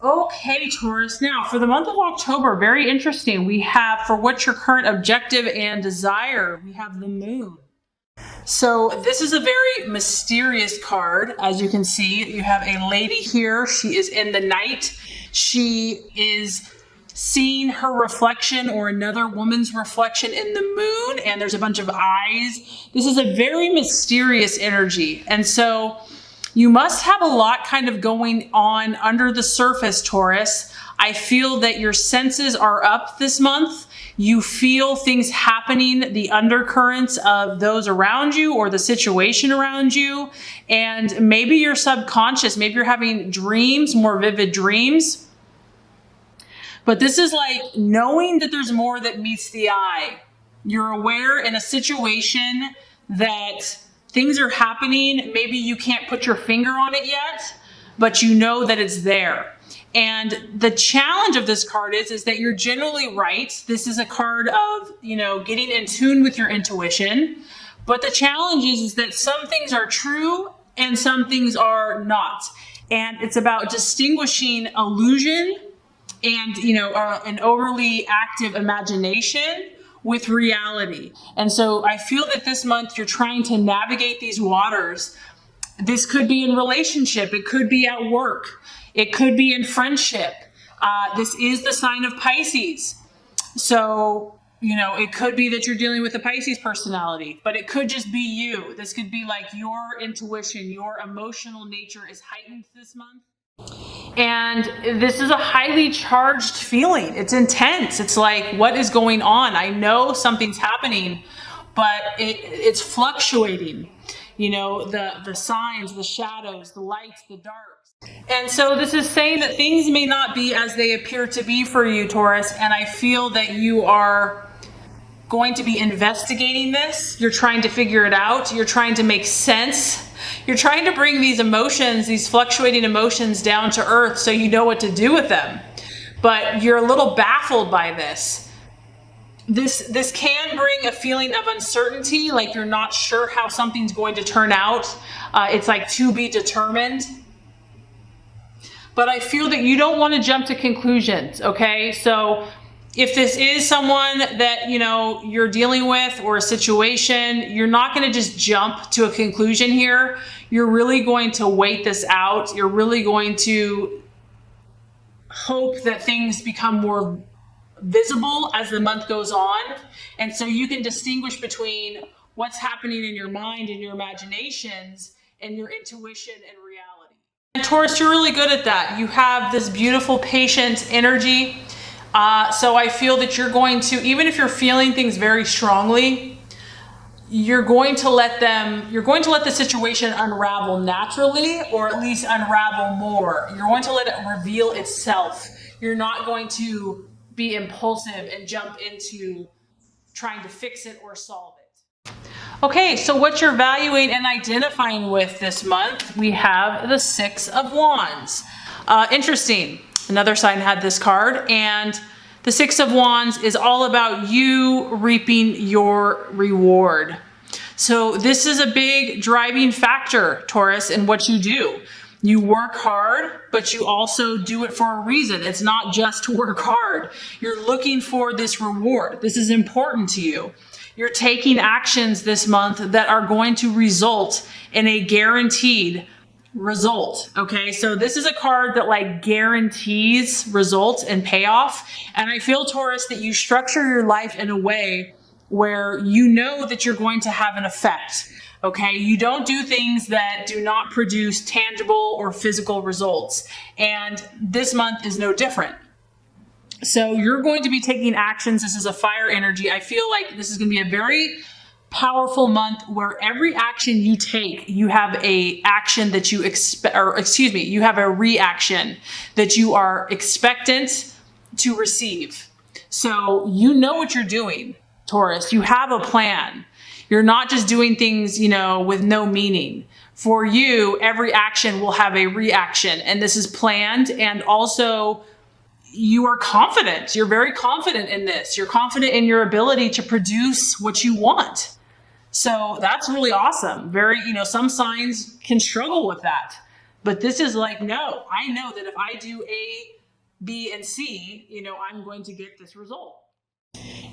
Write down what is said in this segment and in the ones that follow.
Okay, Taurus. Now, for the month of October, very interesting. We have, for what's your current objective and desire, we have the moon. So this is a very mysterious card. As you can see, you have a lady here. She is in the night. She is seeing her reflection or another woman's reflection in the moon, and there's a bunch of eyes. This is a very mysterious energy. And so you must have a lot kind of going on under the surface, Taurus. I feel that your senses are up this month. You feel things happening, the undercurrents of those around you or the situation around you. And maybe you're subconscious, maybe you're having dreams, more vivid dreams. But this is like knowing that there's more that meets the eye. You're aware in a situation that things are happening. Maybe you can't put your finger on it yet, but you know that it's there. And the challenge of this card is that you're generally right. This is a card of, getting in tune with your intuition. But the challenge is that some things are true and some things are not. And it's about distinguishing illusion and, an overly active imagination with reality. And so I feel that this month you're trying to navigate these waters. This could be in relationship. It could be at work. It could be in friendship. This is the sign of Pisces. So, it could be that you're dealing with a Pisces personality, but it could just be you. This could be like your intuition, your emotional nature is heightened this month. And this is a highly charged feeling. It's intense. It's like, what is going on? I know something's happening, but it's fluctuating. The signs, the shadows, the lights, the darks. And so this is saying that things may not be as they appear to be for you, Taurus. And I feel that you are going to be investigating this. You're trying to figure it out. You're trying to make sense. You're trying to bring these emotions, these fluctuating emotions down to earth so you know what to do with them. But you're a little baffled by this. This can bring a feeling of uncertainty, like you're not sure how something's going to turn out. It's like to be determined. But I feel that you don't want to jump to conclusions, okay? So if this is someone that, you're dealing with or a situation, you're not going to just jump to a conclusion here. You're really going to wait this out. You're really going to hope that things become more visible as the month goes on. And so you can distinguish between what's happening in your mind and your imaginations and your intuition and reality. And Taurus, you're really good at that. You have this beautiful, patient energy. So I feel that you're going to, even if you're feeling things very strongly, you're going to let the situation unravel naturally, or at least unravel more. You're going to let it reveal itself. You're not going to be impulsive and jump into trying to fix it or solve it. Okay, so what you're valuing and identifying with this month, we have the Six of Wands. Interesting. Another sign had this card, and the Six of Wands is all about you reaping your reward. So this is a big driving factor, Taurus, in what you do. You work hard, but you also do it for a reason. It's not just to work hard. You're looking for this reward. This is important to you. You're taking actions this month that are going to result in a guaranteed result. Okay, so this is a card that guarantees results and payoff. And I feel, Taurus, that you structure your life in a way where you know that you're going to have an effect. Okay, you don't do things that do not produce tangible or physical results. And this month is no different. So you're going to be taking actions. This is a fire energy. I feel like this is going to be a very powerful month where every action you take, you have a action that you expect, you have a reaction that you are expectant to receive. So you know what you're doing, Taurus. You have a plan. You're not just doing things, with no meaning. For you, every action will have a reaction, and this is planned. And also, you are confident. You're very confident in this. You're confident in your ability to produce what you want. So that's really awesome. Some signs can struggle with that. But this is like, no, I know that if I do A, B, and C, I'm going to get this result.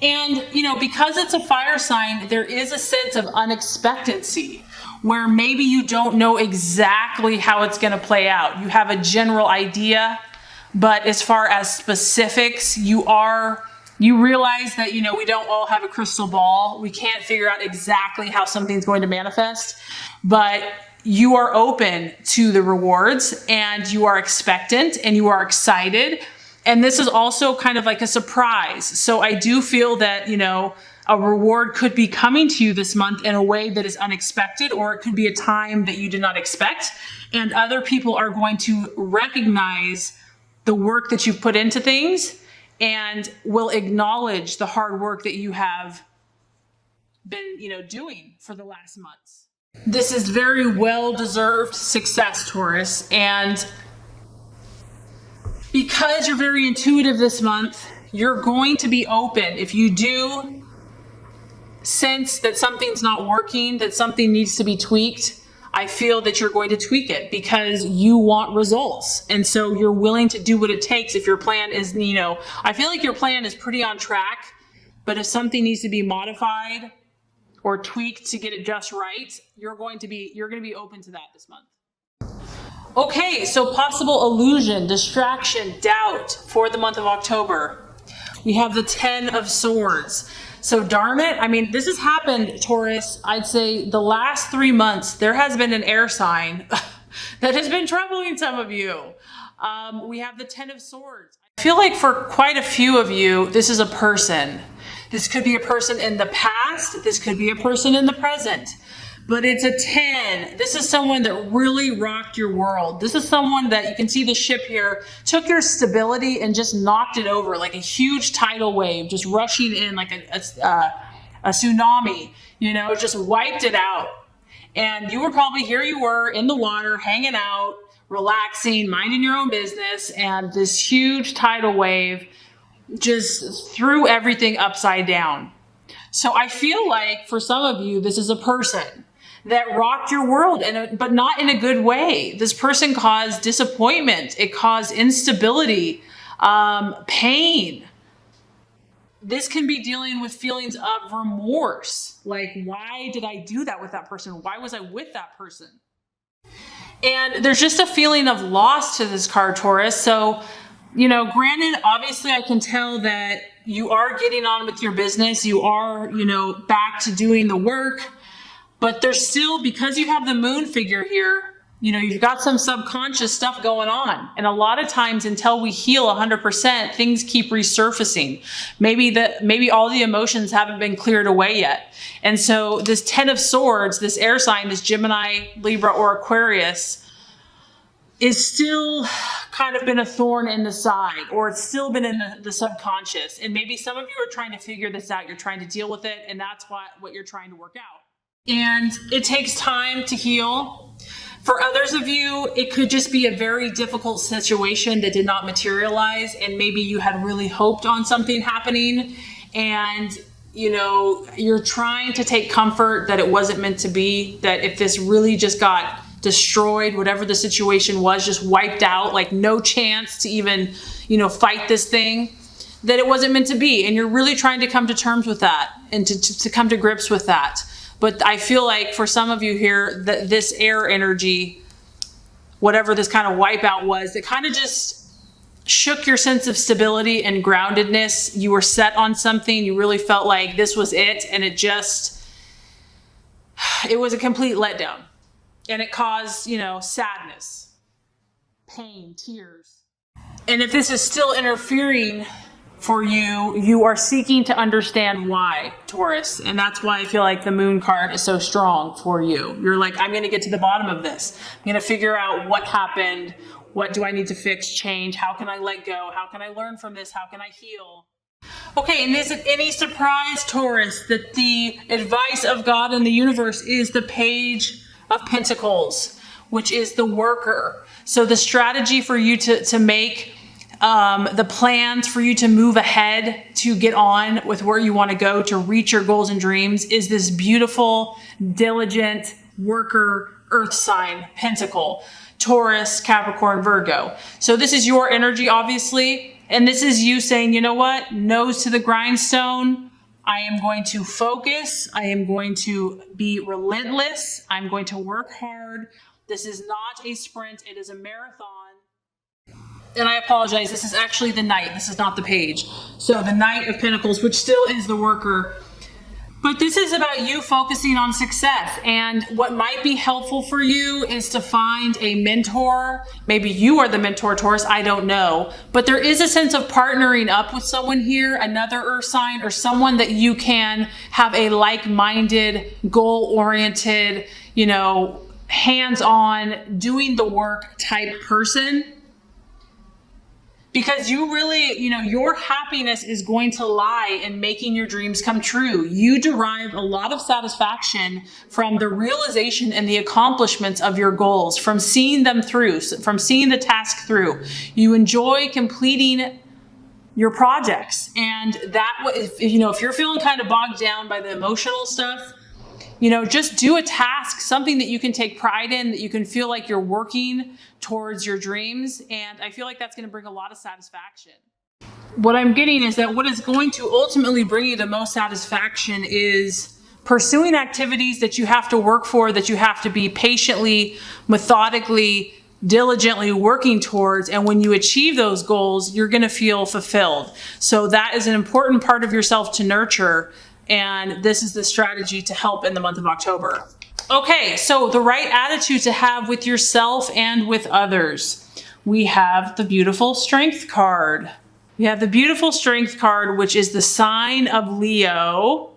And, because it's a fire sign, there is a sense of unexpectancy where maybe you don't know exactly how it's going to play out. You have a general idea, but as far as specifics, you realize that, we don't all have a crystal ball. We can't figure out exactly how something's going to manifest, but you are open to the rewards and you are expectant and you are excited. And this is also kind of like a surprise. So I do feel that, a reward could be coming to you this month in a way that is unexpected, or it could be a time that you did not expect. And other people are going to recognize the work that you've put into things and will acknowledge the hard work that you have been, doing for the last months. This is very well-deserved success, Taurus. And because you're very intuitive this month, you're going to be open. If you do sense that something's not working, that something needs to be tweaked, I feel that you're going to tweak it because you want results. And so you're willing to do what it takes. If your plan is, I feel like your plan is pretty on track, but if something needs to be modified or tweaked to get it just right, you're going to be open to that this month. Okay, so possible illusion, distraction, doubt for the month of October. We have the 10 of Swords. So darn it, this has happened, Taurus. I'd say the last 3 months, there has been an air sign that has been troubling some of you. We have the 10 of Swords. I feel like for quite a few of you, this is a person. This could be a person in the past. This could be a person in the present. But it's a 10. This is someone that really rocked your world. This is someone that, you can see the ship here, took your stability and just knocked it over like a huge tidal wave, just rushing in like a tsunami, just wiped it out. And you were probably, here you were in the water, hanging out, relaxing, minding your own business, and this huge tidal wave just threw everything upside down. So I feel like for some of you, this is a person that rocked your world, but not in a good way. This person caused disappointment. It caused instability, pain. This can be dealing with feelings of remorse. Like, why did I do that with that person? Why was I with that person? And there's just a feeling of loss to this card, Taurus. So, granted, obviously I can tell that you are getting on with your business. You are, back to doing the work. But there's still, because you have the moon figure here, you've got some subconscious stuff going on. And a lot of times until we heal 100%, things keep resurfacing. Maybe all the emotions haven't been cleared away yet. And so this 10 of Swords, this air sign, this Gemini, Libra, or Aquarius, is still kind of been a thorn in the side, or it's still been in the subconscious. And maybe some of you are trying to figure this out. You're trying to deal with it. And that's what you're trying to work out. And it takes time to heal. For others of you, it could just be a very difficult situation that did not materialize. And maybe you had really hoped on something happening. And, you're trying to take comfort that it wasn't meant to be. That if this really just got destroyed, whatever the situation was, just wiped out, like no chance to even, fight this thing, that it wasn't meant to be. And you're really trying to come to terms with that and to come to grips with that. But I feel like for some of you here, that this air energy, whatever this kind of wipeout was, it kind of just shook your sense of stability and groundedness. You were set on something. You really felt like this was it. And it was a complete letdown. And it caused, sadness, pain, tears. And if this is still interfering for you, you are seeking to understand why, Taurus. And that's why I feel like the moon card is so strong for you. You're like, I'm going to get to the bottom of this. I'm going to figure out what happened. What do I need to fix, change? How can I let go? How can I learn from this? How can I heal? Okay, and is it any surprise, Taurus, that the advice of God and the universe is the Page of Pentacles, which is the worker. So the strategy for you to make the plans for you to move ahead, to get on with where you want to go, to reach your goals and dreams, is this beautiful, diligent worker earth sign pentacle. Taurus, Capricorn, Virgo. So this is your energy, obviously. And this is you saying, you know what? Nose to the grindstone. I am going to focus. I am going to be relentless. I'm going to work hard. This is not a sprint. It is a marathon. And I apologize. This is actually the Knight. This is not the Page. So the Knight of Pentacles, which still is the worker. But this is about you focusing on success. And what might be helpful for you is to find a mentor. Maybe you are the mentor, Taurus. I don't know. But there is a sense of partnering up with someone here, another earth sign, or someone that you can have a like-minded, goal-oriented, hands-on, doing the work type person. Because you really, your happiness is going to lie in making your dreams come true. You derive a lot of satisfaction from the realization and the accomplishments of your goals, from seeing them through, from seeing the task through. You enjoy completing your projects. And that, if you're feeling kind of bogged down by the emotional stuff, just do a task, something that you can take pride in, that you can feel like you're working towards your dreams. And I feel like that's going to bring a lot of satisfaction. What I'm getting is that what is going to ultimately bring you the most satisfaction is pursuing activities that you have to work for, that you have to be patiently, methodically, diligently working towards. And when you achieve those goals, you're going to feel fulfilled. So that is an important part of yourself to nurture. And this is the strategy to help in the month of October. Okay, so the right attitude to have with yourself and with others. We have the beautiful Strength card. We have the beautiful Strength card, which is the sign of Leo.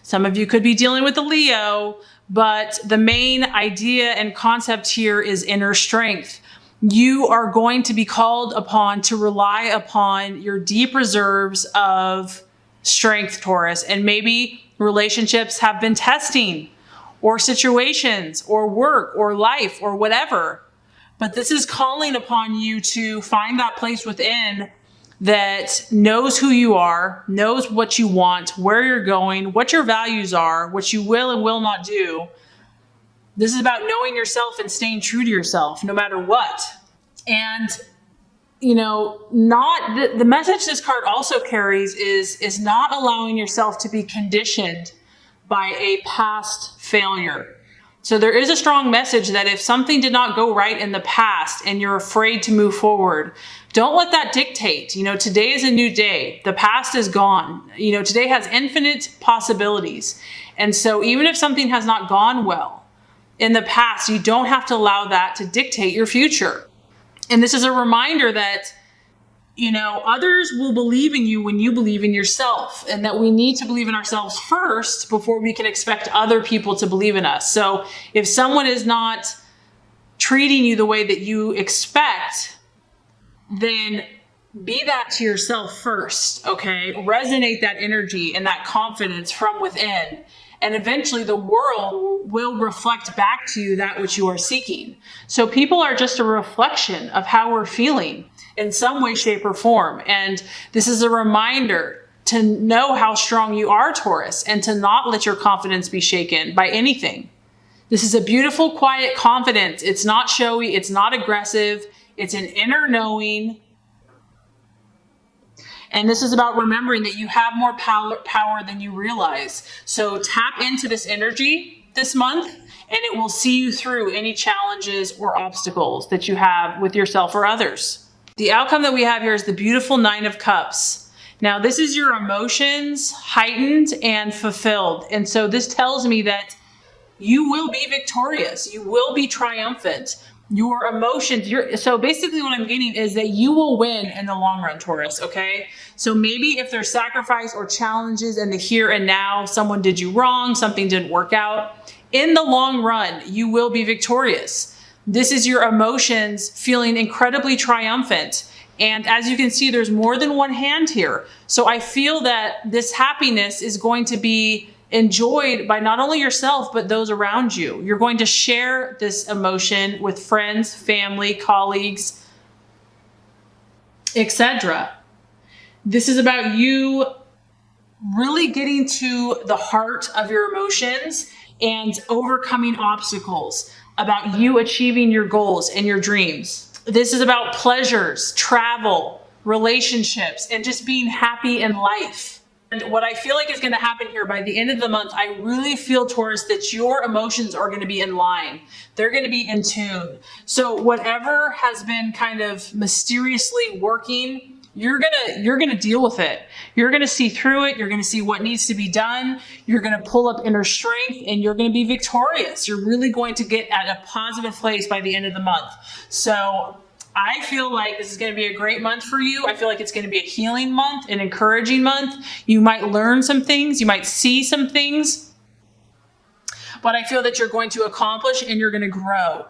Some of you could be dealing with the Leo, but the main idea and concept here is inner strength. You are going to be called upon to rely upon your deep reserves of strength, Taurus. And maybe relationships have been testing, or situations, or work, or life, or whatever. But this is calling upon you to find that place within that knows who you are, knows what you want, where you're going, what your values are, what you will and will not do. This is about knowing yourself and staying true to yourself, no matter what. And not the message this card also carries is not allowing yourself to be conditioned by a past failure. So there is a strong message that if something did not go right in the past and you're afraid to move forward, don't let that dictate. Today is a new day. The past is gone. Today has infinite possibilities. And so even if something has not gone well in the past, you don't have to allow that to dictate your future. And this is a reminder that, others will believe in you when you believe in yourself, and that we need to believe in ourselves first before we can expect other people to believe in us. So if someone is not treating you the way that you expect, then be that to yourself first, okay? Resonate that energy and that confidence from within. And eventually the world will reflect back to you that which you are seeking. So people are just a reflection of how we're feeling in some way, shape, or form. And this is a reminder to know how strong you are, Taurus, and to not let your confidence be shaken by anything. This is a beautiful, quiet confidence. It's not showy. It's not aggressive. It's an inner knowing. And this is about remembering that you have more power than you realize. So tap into this energy this month, and it will see you through any challenges or obstacles that you have with yourself or others. The outcome that we have here is the beautiful Nine of Cups. Now, this is your emotions heightened and fulfilled. And so this tells me that you will be victorious. You will be triumphant. Your emotions, so basically what I'm getting is that you will win in the long run, Taurus, okay? So maybe if there's sacrifice or challenges in the here and now, someone did you wrong, something didn't work out, in the long run, you will be victorious. This is your emotions feeling incredibly triumphant. And as you can see, there's more than one hand here. So I feel that this happiness is going to be enjoyed by not only yourself, but those around you. You're going to share this emotion with friends, family, colleagues, etc. This is about you really getting to the heart of your emotions and overcoming obstacles. about you achieving your goals and your dreams. This is about pleasures, travel, relationships, and just being happy in life. And what I feel like is going to happen here by the end of the month, I really feel, Taurus, that your emotions are going to be in line. They're going to be in tune. So whatever has been kind of mysteriously working, you're going to deal with it. You're going to see through it. You're going to see what needs to be done. You're going to pull up inner strength and you're going to be victorious. You're really going to get at a positive place by the end of the month. So I feel like this is going to be a great month for you. I feel like it's going to be a healing month, an encouraging month. You might learn some things. You might see some things. But I feel that you're going to accomplish and you're going to grow.